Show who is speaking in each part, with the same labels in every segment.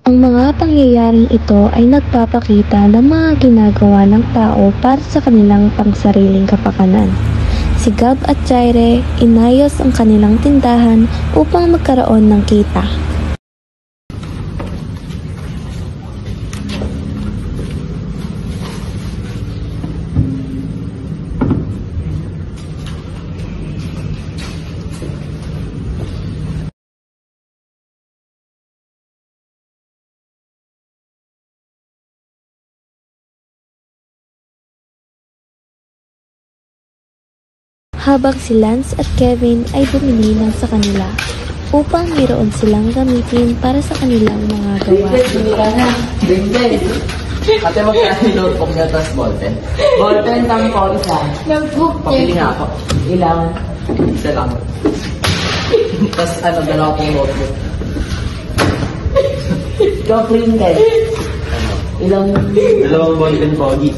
Speaker 1: Ang mga pangyayaring ito ay nagpapakita ng mga ginagawa ng tao para sa kanilang pangsariling kapakanan. Si Gab at Jaire inayos ang kanilang tindahan upang magkaroon ng kita. Habang si Lance at Kevin ay bumili ng sa kanila upang mayroon silang gamitin para sa kanilang mga gawain.
Speaker 2: Ate, magkano yung notebook niya tapos ballpen? Ballpen lang po, isa.
Speaker 3: Notebook
Speaker 2: Pabili nga ako. Ilang? Isa lang. Tapos dalawa pong notebook. Ikaw, printed. Ilang? Dalawang ballpen pogi.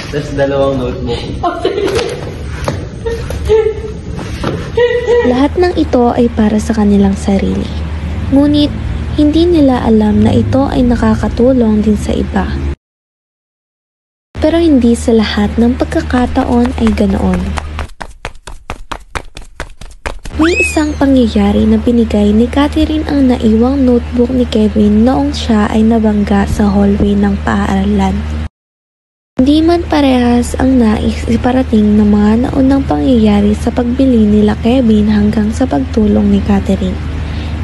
Speaker 2: Tapos dalawang notebook.
Speaker 1: Lahat ng ito ay para sa kanilang sarili. Ngunit, hindi nila alam na ito ay nakakatulong din sa iba. Pero hindi sa lahat ng pagkakataon ay ganoon. May isang pangyayari na binigay ni Catherine ang naiwang notebook ni Kevin noong siya ay nabangga sa hallway ng paaralan. Hindi man parehas ang nais iparating ng mga naunang pangyayari sa pagbili nila Kevin hanggang sa pagtulong ni Catherine.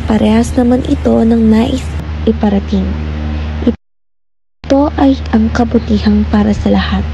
Speaker 1: Parehas naman ito ng nais iparating. Ito ay ang kabutihang para sa lahat.